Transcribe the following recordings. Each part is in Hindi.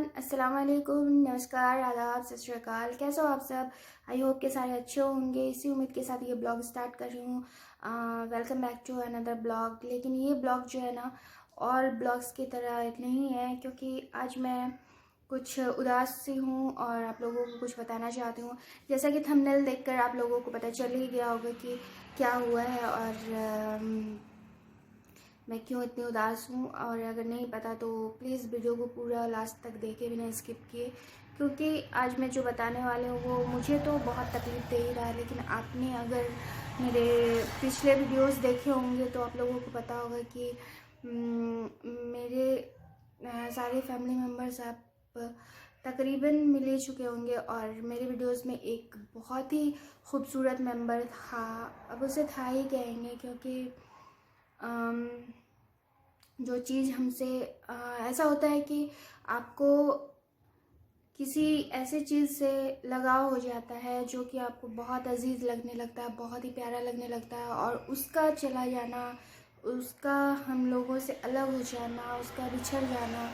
अस्सलाम वालेकुम, नमस्कार, आदाब, सत श्री अकाल। कैसे हो आप सब? आई होप के सारे अच्छे होंगे। इसी उम्मीद के साथ ये ब्लॉग स्टार्ट कर रही हूँ। Welcome back to another blog. लेकिन ये ब्लॉग जो है ना, और ब्लॉग्स की तरह नहीं है, क्योंकि आज मैं कुछ उदास सी हूँ और आप लोगों को कुछ बताना चाहती हूँ। जैसा कि थंबनेल देखकर आप लोगों को पता चल ही गया होगा कि क्या हुआ है और मैं क्यों इतनी उदास हूँ। और अगर नहीं पता तो प्लीज़ वीडियो को पूरा लास्ट तक देखे बिना स्किप किए, क्योंकि आज मैं जो बताने वाले हूँ वो मुझे तो बहुत तकलीफ़ दे ही रहा है। लेकिन आपने अगर मेरे पिछले वीडियोस देखे होंगे तो आप लोगों को पता होगा कि मेरे सारे फैमिली मेम्बर्स आप तकरीबन मिल ही चुके होंगे। और मेरे वीडियोस में एक बहुत ही खूबसूरत मेंबर था, अब उसे था ही कहेंगे, क्योंकि जो चीज़ हमसे ऐसा होता है कि आपको किसी ऐसे चीज़ से लगाव हो जाता है जो कि आपको बहुत अजीज़ लगने लगता है, बहुत ही प्यारा लगने लगता है, और उसका चला जाना, उसका हम लोगों से अलग हो जाना, उसका बिछड़ जाना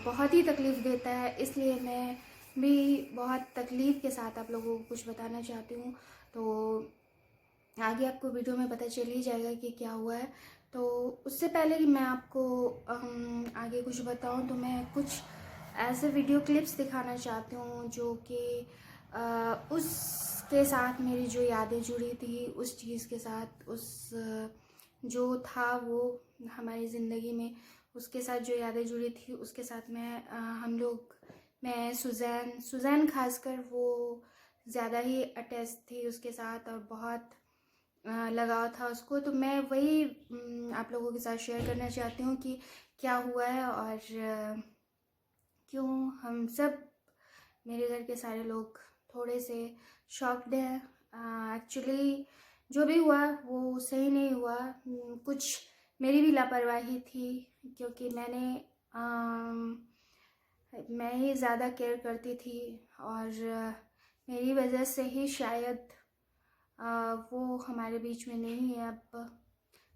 बहुत ही तकलीफ़ देता है। इसलिए मैं भी बहुत तकलीफ़ के साथ आप लोगों को कुछ बताना चाहती हूँ। तो आगे आपको वीडियो में पता चल ही जाएगा कि क्या हुआ है। तो उससे पहले कि मैं आपको आगे कुछ बताऊं, तो मैं कुछ ऐसे वीडियो क्लिप्स दिखाना चाहती हूँ जो कि उसके साथ मेरी जो यादें जुड़ी थी, उस चीज़ के साथ, उस जो था वो हमारी ज़िंदगी में, उसके साथ जो यादें जुड़ी थी उसके साथ मैं सुजैन खासकर वो ज़्यादा ही अटैच थी उसके साथ, और बहुत लगाव था उसको। तो मैं वही आप लोगों के साथ शेयर करना चाहती हूँ कि क्या हुआ है और क्यों हम सब, मेरे घर के सारे लोग थोड़े से शॉक्ड हैं। एक्चुअली जो भी हुआ वो सही नहीं हुआ। कुछ मेरी भी लापरवाही थी, क्योंकि मैं ही ज़्यादा केयर करती थी, और मेरी वजह से ही शायद वो हमारे बीच में नहीं है अब।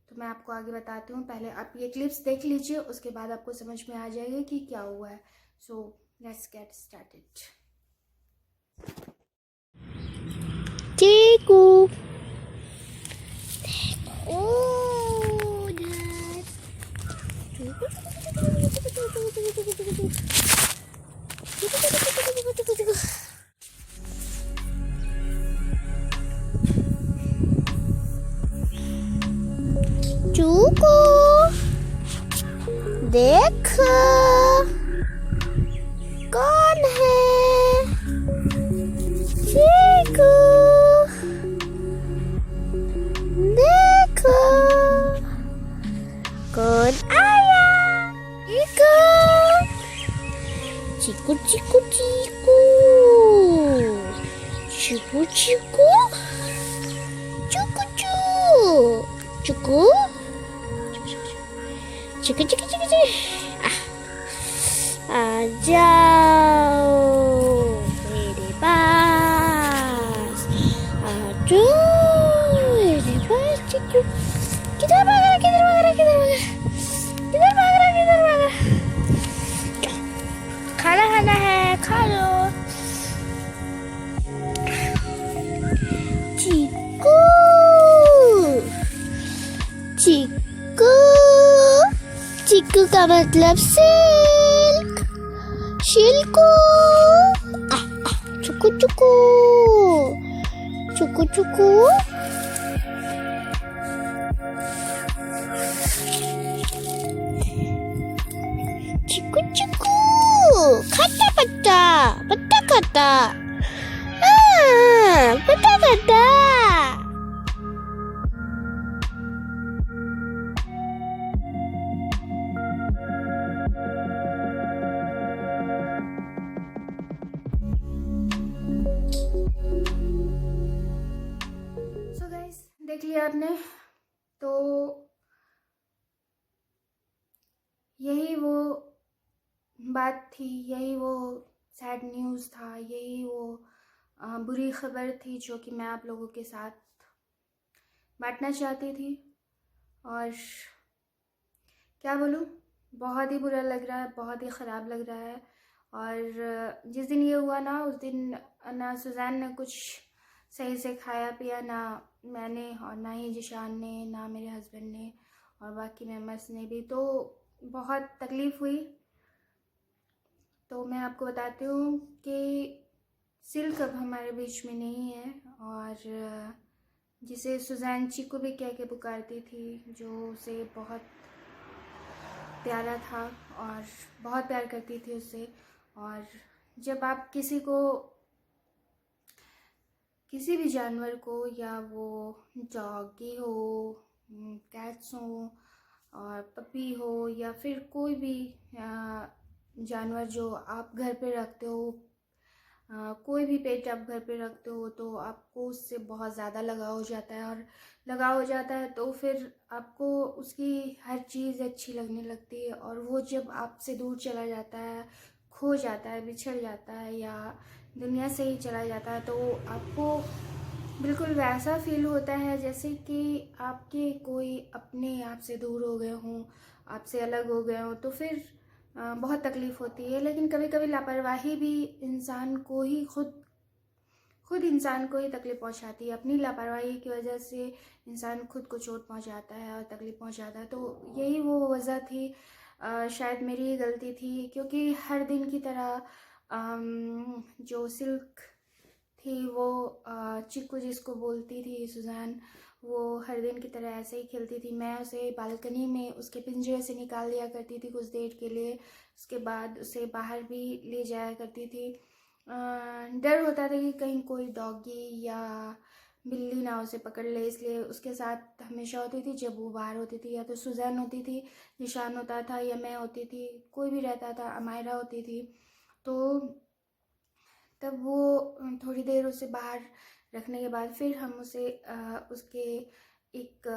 तो मैं आपको आगे बताती हूँ। पहले आप ये क्लिप्स देख लीजिए, उसके बाद आपको समझ में आ जाएगा कि क्या हुआ है। So let's get started. Cheeku Chuku देख कौन है। चीकू देखो कौन आया। चीकू चीकू चीकू चीकू चीकू चीकू चीकू चीकू चीकू चीकू चीकू आ जाओ मेरे पास, आ जाओ मेरे पास। चीकू किधर भाग रहा, किधर भाग रहा, किधर भाग रहा, किधर भाग रहा, किधर भाग रहा। खाना खाना है, खा लो। चीकू चीकू चीकू का मतलब सिल्क, शिल्कू। चुकू चुकू चुकू चुकू चिकू चिकू खाता पत्ता, पत्ता खाता, पत्ता खाता। सो गाइस, देख लिया आपने। तो यही वो बात थी, यही वो सैड न्यूज़ था, यही वो बुरी खबर थी जो कि मैं आप लोगों के साथ बांटना चाहती थी। और क्या बोलूँ, बहुत ही बुरा लग रहा है, बहुत ही ख़राब लग रहा है। और जिस दिन ये हुआ ना, उस दिन ना सुज़ैन ने कुछ सही से खाया पिया, ना मैंने और ना ही जिशान ने, ना मेरे हस्बैंड ने और बाकी मेम्बर्स ने भी। तो बहुत तकलीफ़ हुई। तो मैं आपको बताती हूँ कि सिल्क अब हमारे बीच में नहीं है, और जिसे सुज़ैन चीकू भी कह के पुकारती थी, जो उसे बहुत प्यारा था और बहुत प्यार करती थी उससे। और जब आप किसी भी जानवर को, या वो डॉगी हो, कैट्स हो और पपी हो, या फिर कोई भी जानवर जो आप घर पे रखते हो, कोई भी पेट आप घर पे रखते हो, तो आपको उससे बहुत ज़्यादा लगाव हो जाता है। और लगाव हो जाता है तो फिर आपको उसकी हर चीज़ अच्छी लगने लगती है। और वो जब आपसे दूर चला जाता है, खो जाता है, बिछड़ जाता है, या दुनिया से ही चला जाता है, तो आपको बिल्कुल वैसा फील होता है जैसे कि आपके कोई अपने आप से दूर हो गए हों, आपसे अलग हो गए हों। तो फिर बहुत तकलीफ़ होती है। लेकिन कभी कभी लापरवाही भी इंसान को ही खुद इंसान को ही तकलीफ़ पहुंचाती है। अपनी लापरवाही की वजह से इंसान खुद को चोट पहुंचाता है और तकलीफ़ पहुंचाता है। तो यही वो वजह थी। शायद मेरी ही गलती थी, क्योंकि हर दिन की तरह जो सिल्क थी, वो चिक्कू जिसको बोलती थी सुज़ैन, वो हर दिन की तरह ऐसे ही खेलती थी। मैं उसे बालकनी में उसके पिंजरे से निकाल दिया करती थी कुछ देर के लिए। उसके बाद उसे बाहर भी ले जाया करती थी। डर होता था कि कहीं कोई डॉगी या बिल्ली ना उसे पकड़ ले, इसलिए उसके साथ हमेशा होती थी। जब वो बाहर होती थी, या तो सुज़ैन होती थी, निशान होता था, या मैं होती थी, कोई भी रहता था, अमायरा होती थी। तो तब वो थोड़ी देर उसे बाहर रखने के बाद फिर हम उसे उसके एक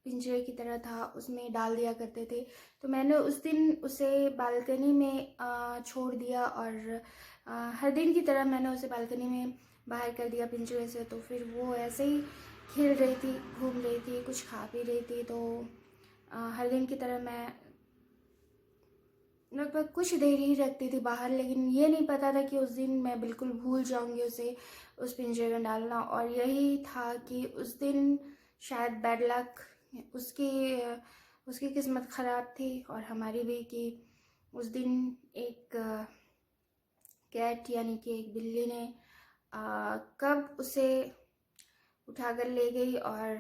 पिंजरे की तरह था, उसमें डाल दिया करते थे। तो मैंने उस दिन उसे बालकनी में छोड़ दिया, और हर दिन की तरह मैंने उसे बालकनी में बाहर कर दिया पिंजरे से। तो फिर वो ऐसे ही खेल रही थी, घूम रही थी, कुछ खा पी रही थी। तो हर दिन की तरह मैं लगभग कुछ देर ही रखती थी बाहर। लेकिन ये नहीं पता था कि उस दिन मैं बिल्कुल भूल जाऊंगी उसे उस पिंजरे में डालना। और यही था कि उस दिन शायद बैड लक, उसकी उसकी किस्मत ख़राब थी और हमारी भी, कि उस दिन एक कैट यानी कि एक बिल्ली ने कब उसे उठाकर ले गई। और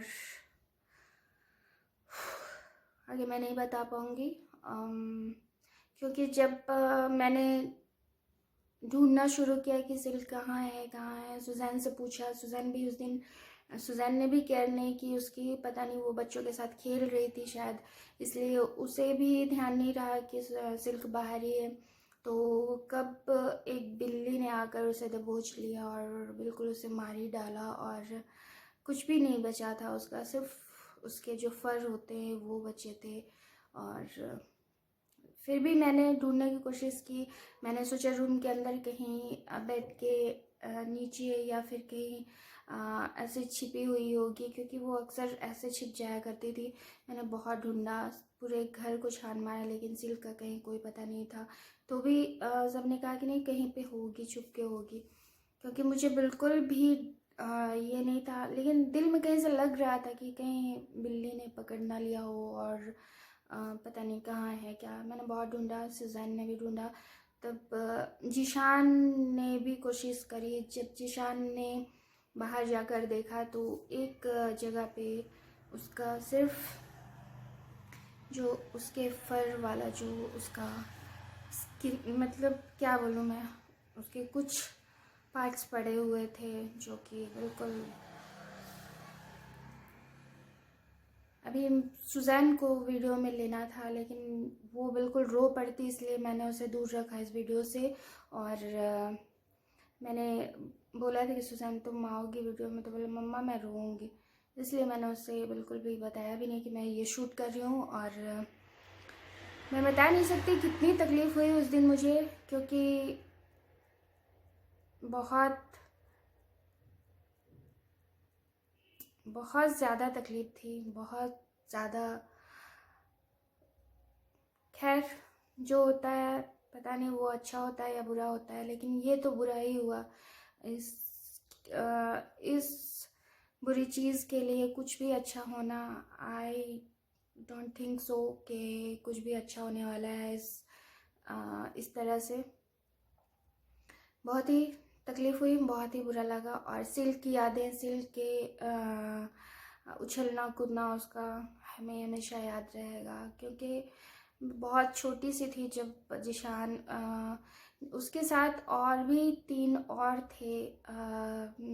आगे मैं नहीं बता पाऊँगी, क्योंकि जब मैंने ढूंढना शुरू किया कि सिल्क कहाँ है कहाँ है, सुज़ैन से पूछा। सुज़ैन भी उस दिन, सुज़ैन ने भी केयर नहीं की उसकी, पता नहीं वो बच्चों के साथ खेल रही थी शायद, इसलिए उसे भी ध्यान नहीं रहा कि सिल्क बाहर ही है। तो कब एक बिल्ली ने आकर उसे दबोच लिया और बिल्कुल उसे मार ही डाला, और कुछ भी नहीं बचा था उसका, सिर्फ उसके जो फर होते हैं वो बचे थे। और फिर भी मैंने ढूंढने की कोशिश की। मैंने सोचा रूम के अंदर कहीं बेड के नीचे, या फिर कहीं ऐसे छिपी हुई होगी, क्योंकि वो अक्सर ऐसे छिप जाया करती थी। मैंने बहुत ढूंढा, पूरे घर को छान मारा, लेकिन सिल्क का कहीं कोई पता नहीं था। तो भी सबने कहा कि नहीं, कहीं पे होगी, छुप के होगी। क्योंकि मुझे बिल्कुल भी ये नहीं था, लेकिन दिल में कहीं से लग रहा था कि कहीं बिल्ली ने पकड़ ना लिया हो, और पता नहीं कहाँ है क्या। मैंने बहुत ढूंढा, सुज़ैन ने भी ढूंढा। तब जीशान ने भी कोशिश करी। जब जीशान ने बाहर जाकर देखा, तो एक जगह पे उसका सिर्फ जो उसके फर वाला, जो उसका मतलब क्या बोलूँ मैं, उसके कुछ पार्ट्स पड़े हुए थे, जो कि बिल्कुल, अभी सुज़ैन को वीडियो में लेना था, लेकिन वो बिल्कुल रो पड़ती, इसलिए मैंने उसे दूर रखा इस वीडियो से। और मैंने बोला था कि सुज़ैन तुम आओगी वीडियो में, तो बोले मम्मा मैं रोऊंगी, इसलिए मैंने उसे बिल्कुल भी बताया भी नहीं कि मैं ये शूट कर रही हूँ। और मैं बता नहीं सकती कितनी तकलीफ़ हुई उस दिन मुझे, क्योंकि बहुत बहुत ज़्यादा तकलीफ़ थी, बहुत ज़्यादा। खैर, जो होता है पता नहीं वो अच्छा होता है या बुरा होता है, लेकिन ये तो बुरा ही हुआ। इस बुरी चीज़ के लिए कुछ भी अच्छा होना, आई डोंट थिंक सो कि कुछ भी अच्छा होने वाला है इस तरह से। बहुत ही तकलीफ़ हुई, बहुत ही बुरा लगा। और सिल्क की यादें, सिल्क के उछलना कूदना उसका हमें हमेशा याद रहेगा, क्योंकि बहुत छोटी सी थी जब जिशान उसके साथ और भी 3 और थे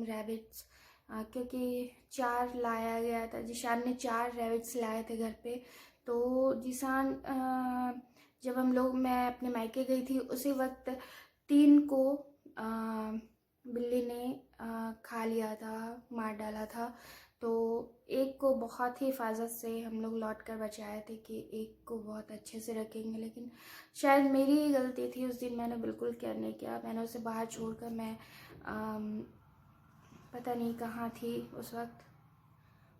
रैबिट्स, क्योंकि 4 लाया गया था। जिशान ने 4 रैबिट्स लाए थे घर पे। तो जिशान जब मैं अपने मायके गई थी उसी वक्त 3 को बिल्ली ने खा लिया था, मार डाला था। तो एक को बहुत ही हिफाजत से हम लोग लौट कर बचाए थे कि एक को बहुत अच्छे से रखेंगे, लेकिन शायद मेरी ही गलती थी। उस दिन मैंने बिल्कुल केयर नहीं किया, मैंने उसे बाहर छोड़कर मैं पता नहीं कहाँ थी उस वक्त,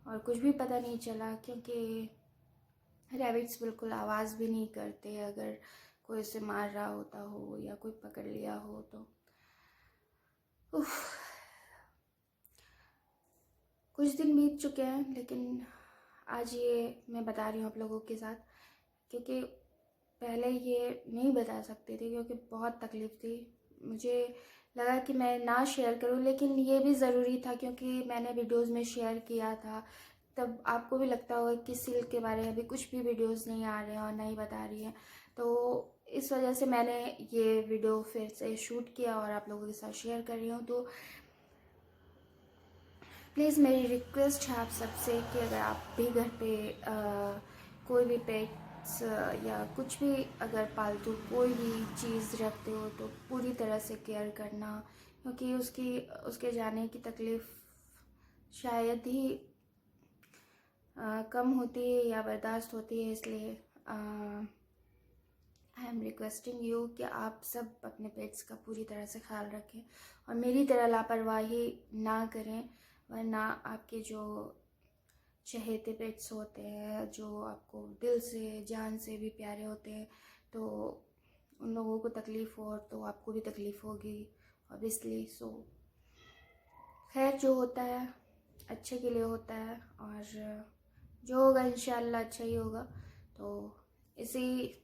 और कुछ भी पता नहीं चला, क्योंकि रैबिट्स बिल्कुल आवाज़ भी नहीं करते अगर कोई उसे मार रहा होता हो या कोई पकड़ लिया हो तो। उफ, कुछ दिन बीत चुके हैं, लेकिन आज ये मैं बता रही हूँ आप लोगों के साथ, क्योंकि पहले ये नहीं बता सकती थी, क्योंकि बहुत तकलीफ़ थी। मुझे लगा कि मैं ना शेयर करूँ, लेकिन ये भी ज़रूरी था, क्योंकि मैंने वीडियोस में शेयर किया था। तब आपको भी लगता होगा कि सिल्क के बारे में अभी कुछ भी वीडियोस नहीं आ रहे हैं और नहीं बता रही हैं, तो इस वजह से मैंने ये वीडियो फिर से शूट किया और आप लोगों के साथ शेयर कर रही हूँ। तो प्लीज़ मेरी रिक्वेस्ट है आप सबसे कि अगर आप भी घर पे कोई भी पेट्स या कुछ भी अगर पालतू कोई भी चीज़ रखते हो तो पूरी तरह से केयर करना, क्योंकि उसके जाने की तकलीफ़ शायद ही कम होती है या बर्दाश्त होती है। इसलिए आई एम रिक्वेस्टिंग यू कि आप सब अपने पेट्स का पूरी तरह से ख्याल रखें और मेरी तरह लापरवाही ना करें, वरना आपके जो चहेते पेट्स होते हैं, जो आपको दिल से जान से भी प्यारे होते हैं, तो उन लोगों को तकलीफ़ हो तो आपको भी तकलीफ़ होगी ऑब्वियसली। सो खैर, जो होता है अच्छे के लिए होता है, और जो होगा इंशाल्लाह अच्छा ही होगा। तो इसी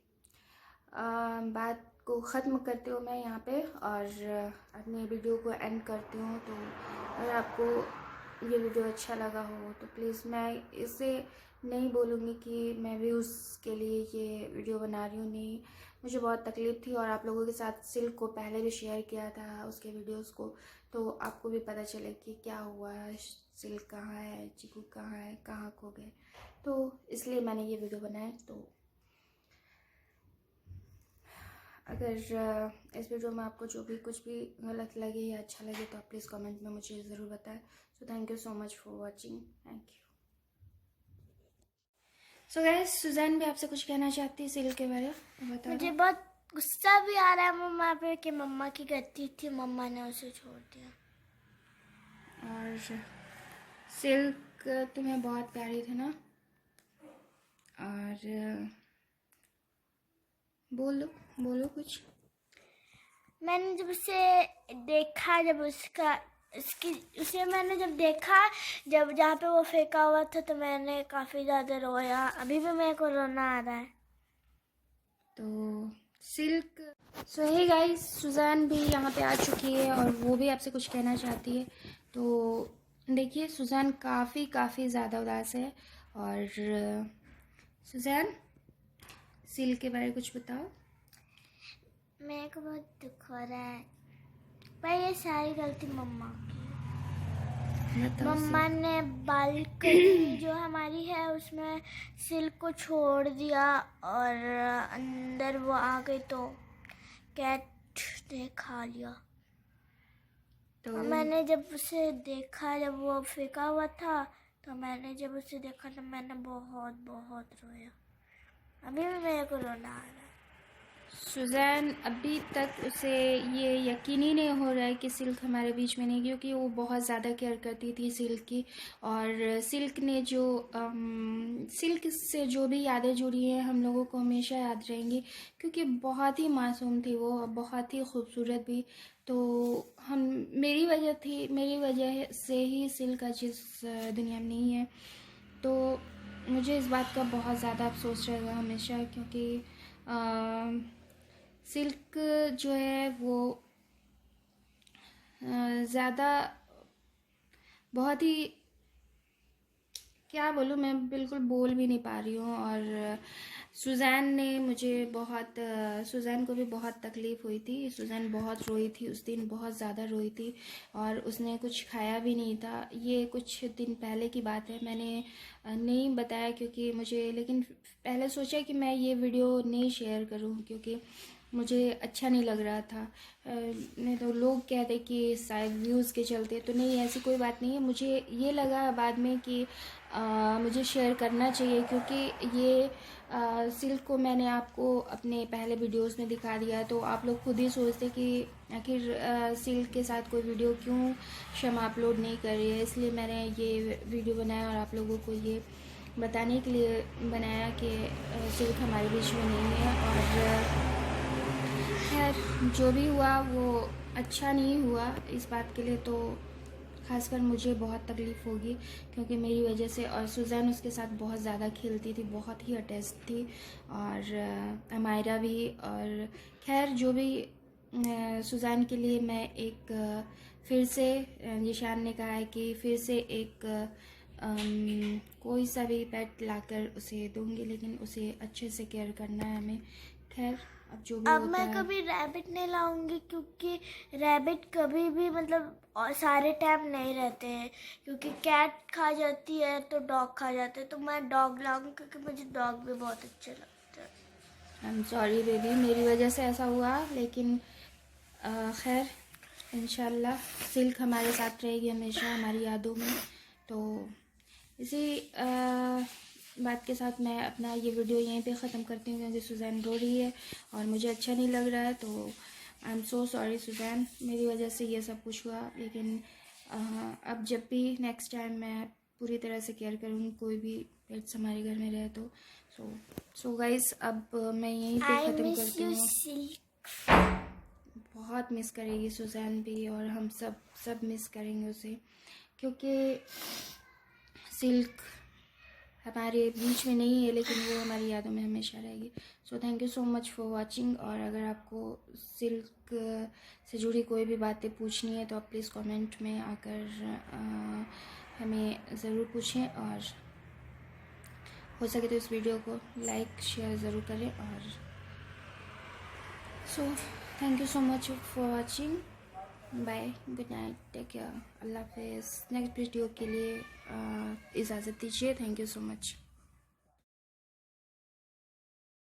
बात को ख़त्म करती हूँ मैं यहाँ पे और अपनी वीडियो को एंड करती हूँ। तो अगर आपको ये वीडियो अच्छा लगा हो तो प्लीज़, मैं इसे नहीं बोलूँगी कि मैं भी उसके लिए ये वीडियो बना रही हूँ, नहीं। मुझे बहुत तकलीफ़ थी और आप लोगों के साथ सिल्क को पहले भी शेयर किया था उसके वीडियोस को, तो आपको भी पता चले कि क्या हुआ है, सिल्क कहाँ है, चिकू कहाँ है, कहाँ खो गए। तो इसलिए मैंने ये वीडियो बनाया। तो अगर इस वीडियो में आपको जो भी कुछ भी गलत लगे या अच्छा लगे तो आप प्लीज़ कमेंट में मुझे ज़रूर बताएं। So thank you so much for watching, thank you. So guys, Suzanne भी आपसे कुछ कहना चाहती है सिल्क के बारे में, बताओ। मुझे बहुत गुस्सा भी आ रहा है मम्मा पे कि मम्मा की गलती थी, मम्मा ने उसे छोड़ दिया। और सिल्क तुम्हें बहुत प्यारी थी ना, और बोलो बोलो कुछ। मैंने जब उसे देखा, जब उसे मैंने जब देखा, जब जहाँ पे वो फेंका हुआ था, तो मैंने काफ़ी ज़्यादा रोया। अभी भी मेरे को रोना आ रहा है। तो सिल्क, सो हे गाइस, सुजान भी यहाँ पे आ चुकी है और वो भी आपसे कुछ कहना चाहती है। तो देखिए, सुजान काफ़ी ज़्यादा उदास है। और सुजान, सिल्क के बारे में कुछ बताओ। मेरे को बहुत दुख हो रहा है, पर ये सारी गलती मम्मा की। बताओ मम्मा ने बालकनी जो हमारी है उसमें सिल्क को छोड़ दिया और अंदर वो आ गई तो कैट ने खा लिया। तो और मैंने जब उसे देखा, जब वो फेंका हुआ था, तो मैंने जब उसे देखा तो मैंने बहुत बहुत रोया। अभी भी मेरे को रोना आ रहा है। सुज़ैन अभी तक उसे ये यकीन ही नहीं हो रहा है कि सिल्क हमारे बीच में नहीं, क्योंकि वो बहुत ज़्यादा केयर करती थी सिल्क की। और सिल्क ने जो सिल्क से जो भी यादें जुड़ी हैं हम लोगों को हमेशा याद रहेंगी, क्योंकि बहुत ही मासूम थी वो, बहुत ही खूबसूरत भी। तो हम मेरी वजह से ही सिल्क आज इस दुनिया में नहीं है। तो मुझे इस बात का बहुत ज़्यादा अफसोस रहेगा हमेशा, क्योंकि सिल्क जो है वो ज़्यादा बहुत ही, क्या बोलूँ, मैं बिल्कुल बोल भी नहीं पा रही हूँ। और सुज़ैन ने मुझे बहुत सुज़ैन को भी बहुत तकलीफ़ हुई थी। सुज़ैन बहुत रोई थी उस दिन, बहुत ज़्यादा रोई थी, और उसने कुछ खाया भी नहीं था। ये कुछ दिन पहले की बात है, मैंने नहीं बताया क्योंकि मुझे, लेकिन पहले सोचा कि मैं ये वीडियो नहीं शेयर करूँ क्योंकि मुझे अच्छा नहीं लग रहा था। नहीं तो लोग कहते कि शायद व्यूज़ के चलते, तो नहीं, ऐसी कोई बात नहीं है। मुझे ये लगा बाद में कि मुझे शेयर करना चाहिए, क्योंकि ये सिल्क को मैंने आपको अपने पहले वीडियोस में दिखा दिया, तो आप लोग खुद ही सोचते कि आखिर सिल्क के साथ कोई वीडियो क्यों शमा अपलोड नहीं कर रही है। इसलिए मैंने ये वीडियो बनाया और आप लोगों को ये बताने के लिए बनाया कि सिल्क हमारे बीच में नहीं है। और खैर, जो भी हुआ वो अच्छा नहीं हुआ। इस बात के लिए तो खासकर मुझे बहुत तकलीफ़ होगी, क्योंकि मेरी वजह से। और सुज़ैन उसके साथ बहुत ज़्यादा खेलती थी, बहुत ही अटैच थी, और अमायरा भी। और खैर, जो भी, सुज़ैन के लिए मैं एक फिर से, निशान ने कहा है कि फिर से एक कोई सा भी पेट लाकर उसे दूंगी, लेकिन उसे अच्छे से केयर करना है हमें। खैर, अब जो भी अब होता मैं है। कभी रैबिट नहीं लाऊंगी, क्योंकि रैबिट कभी भी मतलब और सारे टाइम नहीं रहते हैं, क्योंकि कैट खा जाती है तो डॉग खा जाते हैं। तो मैं डॉग लाऊंगी क्योंकि मुझे डॉग भी बहुत अच्छे लगते हैं। आई एम सॉरी बेबी, मेरी वजह से ऐसा हुआ, लेकिन खैर, इंशाल्लाह सिल्क हमारे साथ रहेगी हमेशा हमारी यादों में। तो इसी बात के साथ मैं अपना ये वीडियो यहीं पे ख़त्म करती हूँ, क्योंकि सुज़ैन रो रही है और मुझे अच्छा नहीं लग रहा है। तो I am so sorry Suzanne, मेरी वजह से ये सब कुछ हुआ। लेकिन अब जब भी नेक्स्ट टाइम मैं पूरी तरह से केयर करूँगी कोई भी पेट्स हमारे घर में रहे तो। सो गाइस, अब मैं यहीं पे आई ख़त्म मिस करती यू हूँ। सिल्क। बहुत मिस करेगी सुज़ैन भी, और हम सब मिस करेंगे उसे, क्योंकि सिल्क हमारे बीच में नहीं है, लेकिन वो हमारी यादों में हमेशा रहेगी। सो thank you so much for watching. और अगर आपको सिल्क से जुड़ी कोई भी बातें पूछनी है तो आप प्लीज़ कमेंट में आकर हमें ज़रूर पूछें, और हो सके तो इस वीडियो को लाइक शेयर ज़रूर करें। और so thank you so much for watching. Bye, good night, take care, अल्लाह हाफिज़। नेक्स्ट वीडियो के लिए इजाज़त दीजिए। Thank you so much.